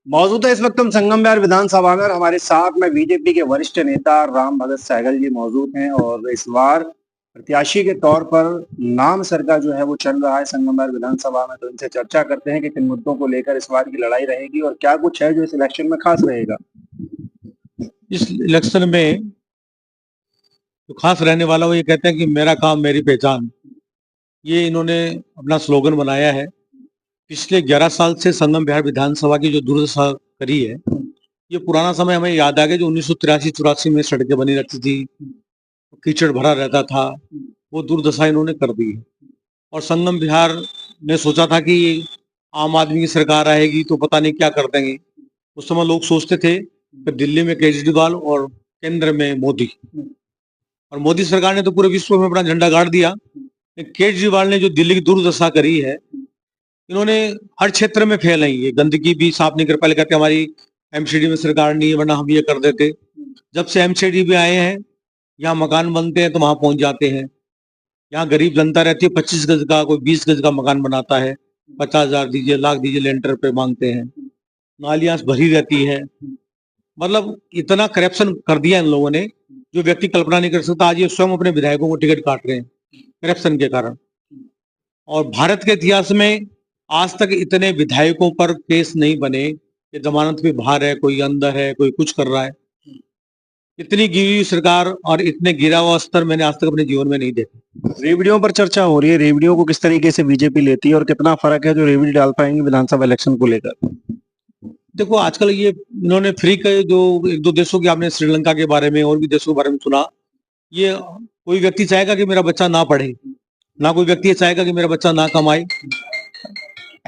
मौजूद है इस वक्त हम संगम विहार विधानसभा में और हमारे साथ में बीजेपी के वरिष्ठ नेता राम भगत सहगल जी मौजूद हैं और इस बार प्रत्याशी के तौर पर नाम सर का जो है वो चल रहा है संगम विहार विधानसभा में। तो इनसे चर्चा करते हैं कि किन मुद्दों को लेकर इस बार की लड़ाई रहेगी और क्या कुछ है जो इस इलेक्शन में खास रहेगा। इस इलेक्शन में जो खास रहने वाला वो ये कहते हैं कि मेरा काम मेरी पहचान। ये इन्होंने अपना स्लोगन बनाया है। पिछले 11 साल से संगम बिहार विधानसभा की जो दुर्दशा करी है, ये पुराना समय हमें याद आ गया जो 1983-84 में सड़कें बनी रहती थी, कीचड़ भरा रहता था, वो दुर्दशा इन्होंने कर दी है। और संगम बिहार ने सोचा था कि आम आदमी की सरकार आएगी तो पता नहीं क्या कर देंगे। उस समय लोग सोचते थे कि दिल्ली में केजरीवाल और केंद्र में मोदी, और मोदी सरकार ने तो पूरे विश्व में अपना झंडा गाड़ दिया। केजरीवाल ने जो दिल्ली की दुर्दशा करी है, इन्होंने हर क्षेत्र में फैल है। ये गंदगी भी साफ नहीं कर पाए, कहते हमारी एमसीडी में सरकार नहीं है वरना हम ये कर देते। जब से एमसीडी भी आए हैं, यहाँ मकान बनते हैं तो वहां पहुंच जाते हैं। यहाँ गरीब जनता रहती है, 25 गज का कोई 20 गज का मकान बनाता है, 50,000 दीजिए, लाख दीजिए, लेंटर पे मांगते हैं। नालियां भरी रहती है। मतलब इतना करप्शन कर दिया इन लोगों ने जो व्यक्ति कल्पना नहीं कर सकता। आज ये स्वयं अपने विधायकों को टिकट काट रहे हैं करप्शन के कारण। और भारत के इतिहास में आज तक इतने विधायकों पर केस नहीं बने कि जमानत पे बाहर है, कोई अंदर है, कोई कुछ कर रहा है। इतनी गिरी हुई सरकार और इतने गिरा हुआ स्तर मैंने आज तक अपने जीवन में नहीं देखा। रेवड़ियों पर चर्चा हो रही है, रेवड़ियों को किस तरीके से बीजेपी लेती है और कितना फर्क है जो रेवड़ी डाल पाएंगे विधानसभा इलेक्शन को लेकर। देखो आजकल ये इन्होंने फ्री के जो एक दो देशों की, आपने श्रीलंका के बारे में और भी देशों के बारे में सुना। ये कोई व्यक्ति चाहेगा कि मेरा बच्चा ना पढ़े, ना कोई व्यक्ति चाहेगा कि मेरा बच्चा ना कमाए।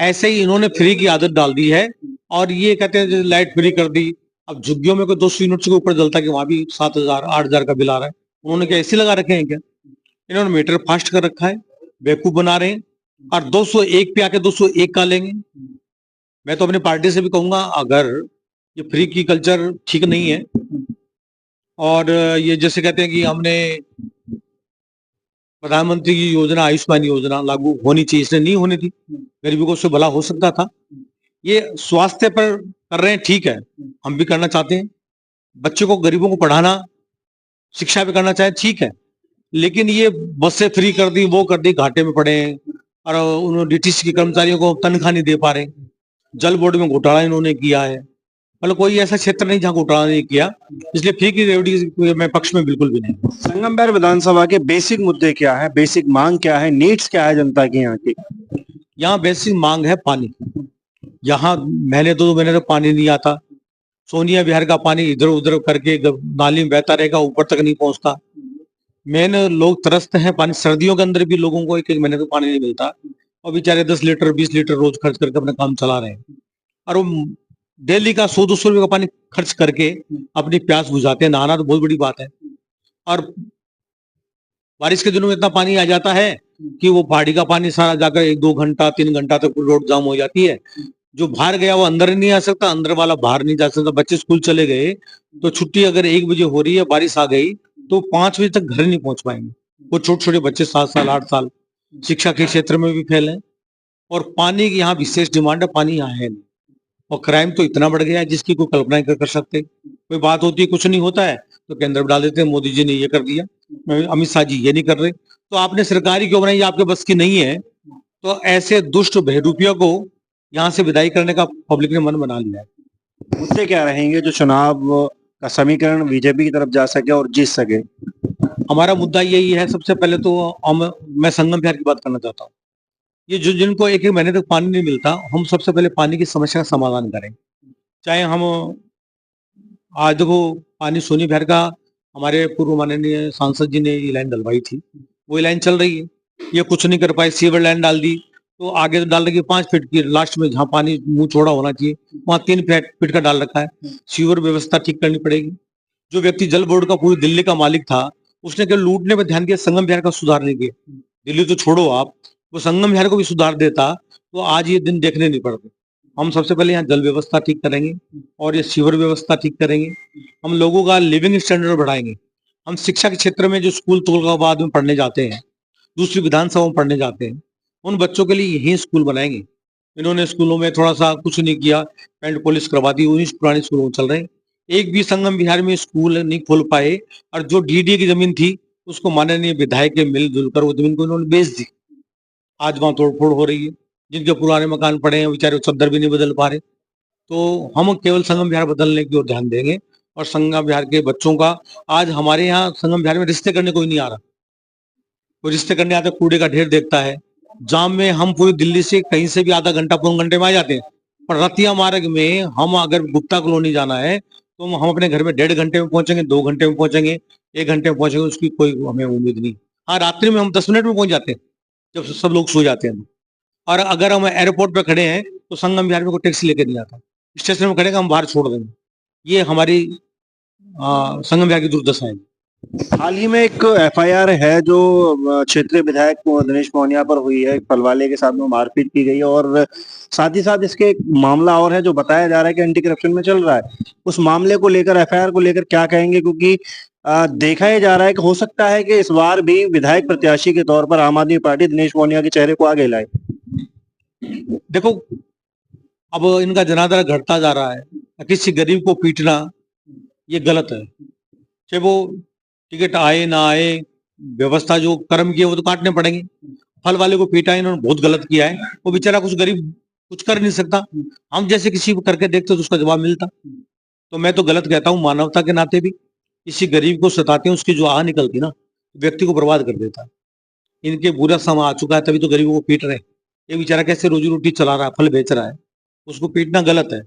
ऐसे ही इन्होंने फ्री की आदत डाल दी है। और ये कहते हैं लाइट फ्री कर दी, अब झुग्गियों में कोई 200 यूनिट से ऊपर जलता है कि वहां भी 7,000 8,000 का बिल आ रहा है। उन्होंने क्या ऐसे लगा रखे हैं क्या? इन्होंने मीटर फास्ट कर रखा है, बेवकूफ बना रहे हैं। और 201 पे आके 201 का लेंगे। मैं तो अपनी पार्टी से भी कहूंगा, अगर ये फ्री की कल्चर ठीक नहीं है और ये जैसे कहते हैं कि हमने प्रधानमंत्री की योजना आयुष्मान योजना लागू होनी चाहिए, इसने नहीं होनी थी। गरीबों को उससे भला हो सकता था। ये स्वास्थ्य पर कर रहे हैं, ठीक है, हम भी करना चाहते हैं। बच्चों को, गरीबों को पढ़ाना, शिक्षा भी करना चाहे, ठीक है। लेकिन ये बसें फ्री कर दी, वो कर दी, घाटे में पड़े हैं। और उन्होंने डीटीसी के कर्मचारियों को तनख्वाह नहीं दे पा रहे। जल बोर्ड में घोटाला इन्होंने किया है। मतलब कोई ऐसा क्षेत्र नहीं जहाँ घोटाला नहीं किया। इसलिए फ्री की रेवड़ी मैं पक्ष में बिल्कुल भी नहीं। संगम विहार विधानसभा के बेसिक मुद्दे क्या है, बेसिक मांग क्या है, नीड्स क्या है जनता की यहाँ की। यहाँ बेसिक मांग है पानी। यहाँ महीने 2 महीने तक पानी नहीं आता। सोनिया विहार का पानी इधर उधर करके नाली में बहता रहेगा, ऊपर तक नहीं पहुंचता। मेन लोग तरसते हैं पानी। सर्दियों के अंदर भी लोगों को 1-1 महीने तक पानी नहीं मिलता और बेचारे 10 लीटर 20 लीटर रोज खर्च करके अपना काम चला रहे हैं। और वो डेली का 100-200 रुपये का पानी खर्च करके अपनी प्यास बुझाते हैं। नहाना तो बहुत बड़ी बात है। और बारिश के दिनों में इतना पानी आ जाता है कि वो पहाड़ी का पानी सारा जाकर 1-2 घंटा 3 घंटा तक रोड जाम हो जाती है। जो बाहर गया वो अंदर नहीं आ सकता, अंदर वाला बाहर नहीं जा सकता। बच्चे स्कूल चले गए तो छुट्टी अगर 1 बजे हो रही है, बारिश आ गई तो 5 बजे तक घर नहीं पहुंच पाएंगे। वो छोटे छोटे बच्चे 7 साल 8 साल शिक्षा के क्षेत्र में भी फैले। और पानी की यहाँ विशेष डिमांड है, पानी यहाँ है नहीं। और क्राइम तो इतना बढ़ गया है जिसकी कोई कल्पना नहीं कर सकते। कोई बात होती है, कुछ नहीं होता है तो केंद्र में डाल देते हैं, मोदी जी ने ये कर दिया, अमित शाह जी ये नहीं कर रहे। तो आपने सरकारी क्यों बनाई, आपके बस की नहीं है। तो ऐसे दुष्ट बहरूपियों को यहाँ से विदाई करने का पब्लिक ने मन बना लिया है। मुद्दे क्या रहेंगे जो चुनाव का समीकरण बीजेपी की तरफ जा सके और जीत सके। हमारा मुद्दा यही है। सबसे पहले तो मैं संगम बिहार की बात करना चाहता हूँ। ये जो जिनको 1-1 महीने तक पानी नहीं मिलता, हम सबसे पहले पानी की समस्या का समाधान करें। चाहे हम आज देखो, पानी सोनी बिहार का हमारे पूर्व माननीय सांसद जी ने ये लाइन डलवाई थी, वो लाइन चल रही है। ये कुछ नहीं कर पाए, सीवर लाइन डाल दी तो आगे डाल रखी 5 फीट की, लास्ट में जहाँ पानी मुंह छोड़ा होना चाहिए वहां 3 फीट का डाल रखा है। सीवर व्यवस्था ठीक करनी पड़ेगी। जो व्यक्ति जल बोर्ड का पूरी दिल्ली का मालिक था, उसने केवल लूटने पर ध्यान दिया, संगम बिहार का सुधार नहीं किया। दिल्ली तो छोड़ो आप, वो संगम बिहार को भी सुधार देता तो आज ये दिन देखने नहीं पड़ते। हम सबसे पहले यहाँ जल व्यवस्था ठीक करेंगे और ये सीवर व्यवस्था ठीक करेंगे। हम लोगों का लिविंग स्टैंडर्ड बढ़ाएंगे। हम शिक्षा के क्षेत्र में जो स्कूल तुगलकाबाद में पढ़ने जाते हैं, दूसरी विधानसभा में पढ़ने जाते हैं, उन बच्चों के लिए यही स्कूल बनाएंगे। इन्होंने स्कूलों में थोड़ा सा कुछ नहीं किया, पेंट पॉलिश करवा दी, उन्हीं पुराने स्कूलों में चल रहे हैं। एक भी संगम विहार में स्कूल नहीं खोल पाए, और जो डीडीए की जमीन थी उसको माननीय विधायक के मिलजुल कर वो जमीन को इन्होंने बेच दी। आज वहां तोड़फोड़ हो रही है। जिनके पुराने मकान पड़े हैं बेचारे चद्दर भी नहीं बदल पा रहे। तो हम केवल संगम विहार बदलने की ओर ध्यान देंगे, और संगम विहार के बच्चों का, आज हमारे यहाँ संगम विहार में रिश्ते करने कोई नहीं आ रहा। कोई रिश्ते करने आता कूड़े का ढेर देखता है। जाम में हम पूरी दिल्ली से कहीं से भी आधा घंटा पौन घंटे में आ जाते हैं, पर रतिया मार्ग में हम अगर गुप्ता कॉलोनी जाना है तो हम अपने घर में 1.5 घंटे में पहुंचेंगे, 2 घंटे में पहुंचेंगे, 1 घंटे में पहुंचेंगे, उसकी कोई हमें उम्मीद नहीं। हाँ, रात्रि में हम 10 मिनट में पहुंच जाते हैं जब सब लोग सो जाते हैं। और अगर हम एयरपोर्ट पे खड़े हैं तो संगम विहार में कोई टैक्सी लेके नहीं आता, स्टेशन में खड़े हम बाहर छोड़ देंगे। ये हमारी संगम विहार की दुर्दशा है। हाल ही में एक एफआईआर है जो क्षेत्रीय विधायक दिनेश मोहनिया पर हुई है। एक फलवाले के साथ में मारपीट की गई, और साथ ही साथ इसके एक मामला और है जो बताया जा रहा है कि एंटी करप्शन में चल रहा है। उस मामले को लेकर, एफआईआर को लेकर क्या कहेंगे? क्योंकि देखा ही जा रहा है कि हो सकता है कि इस बार भी विधायक प्रत्याशी के तौर पर आम आदमी पार्टी दिनेश मोहनिया के चेहरे को आगे लाए। देखो, अब इनका जनाधार घटता जा रहा है। किसी गरीब को पीटना ये गलत है। चाहे वो टिकट आए ना आए, व्यवस्था जो कर्म की है वो तो काटने पड़ेंगे। फल वाले को पीटा है, इन्होंने बहुत गलत किया है। वो बेचारा कुछ गरीब कुछ कर नहीं सकता। हम जैसे किसी को करके देखते तो उसका जवाब मिलता। तो मैं तो गलत कहता हूँ। मानवता के नाते भी किसी गरीब को सताते हैं, उसकी जो आह निकलती ना, व्यक्ति को बर्बाद कर देता है। इनके बुरा समय आ चुका है, तभी तो गरीबों को पीट रहे हैं। ये बेचारा कैसे रोजी रोटी चला रहा है, फल बेच रहा है, उसको पीटना गलत है।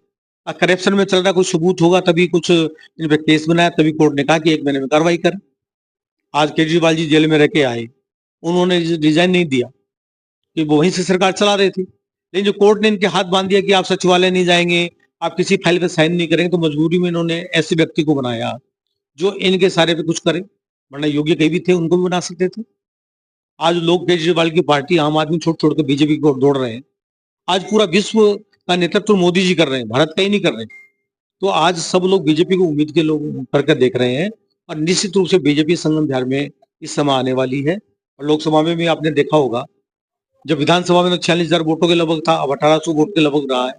करप्शन में चल रहा है, कुछ सबूत होगा तभी कुछ इन पे केस बनाया, तभी कोर्ट ने कहा कि 1 महीने में कार्रवाई कर। आज केजरीवाल जी जेल में रह के आए, उन्होंने रिजाइन नहीं दिया कि वो वहीं से सरकार चला रहे थे। लेकिन जो कोर्ट ने इनके हाथ बांध दिया कि आप सचिवालय नहीं जाएंगे, आप किसी फाइल पे साइन नहीं करेंगे, तो मजबूरी में इन्होंने ऐसे व्यक्ति को बनाया जो इनके सारे पे कुछ करे। वरना योग्य कहीं भी थे, उनको भी बना सकते थे। आज लोग केजरीवाल की पार्टी आम आदमी छोड़ छोड़ के बीजेपी की ओर दौड़ रहे हैं। आज पूरा विश्व का नेतृत्व मोदी जी कर रहे हैं, भारत का ही नहीं कर रहे। तो आज सब लोग बीजेपी को उम्मीद के लोग करके देख रहे हैं, और निश्चित रूप से बीजेपी संगम बिहार में इस समय आने वाली है। और लोकसभा में भी आपने देखा होगा, जब विधानसभा में तो 46,000 वोटों के लगभग था, अब 1800 वोट के लगभग रहा है।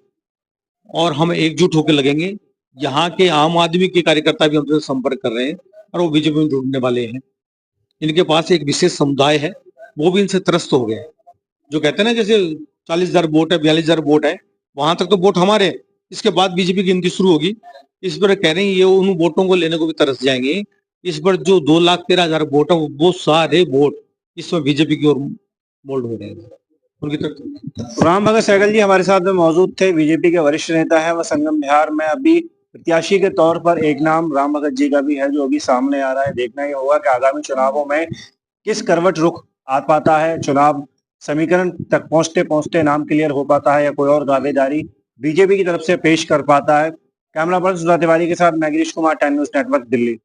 और हम एकजुट होकर लगेंगे। यहाँ के आम आदमी के कार्यकर्ता भी हमसे संपर्क कर रहे हैं, और वो बीजेपी में जुड़ने वाले हैं। इनके पास एक विशेष समुदाय है, वो भी इनसे त्रस्त हो गए। जो कहते हैं ना, जैसे 40,000 वोट है, 42,000 वोट है, वहां तक तो वोट हमारे हैं। इसके बाद बीजेपी की गिनती शुरू होगी। इस पर कह रहे हैं ये उन वोटों को लेने को भी तरस जाएंगे। इस बार जो 2,13,000 वोट है, वो सारे वोट इसमें बीजेपी की ओर मोल्ड हो रहे हैं, उनकी तरफ। राम भगत सहगल जी हमारे साथ में मौजूद थे। बीजेपी के वरिष्ठ नेता है। वह संगम बिहार में अभी प्रत्याशी के तौर पर एक नाम राम भगत जी का भी है जो अभी सामने आ रहा है। देखना ही होगा कि आगामी चुनावों में किस करवट रुख आ पाता है, चुनाव समीकरण तक पहुंचते पहुंचते नाम क्लियर हो पाता है, या कोई और दावेदारी बीजेपी की तरफ से पेश कर पाता है। कैमरा पर्सन सुधा तिवारी के साथ मैं Girish Kumar, time news network, Delhi.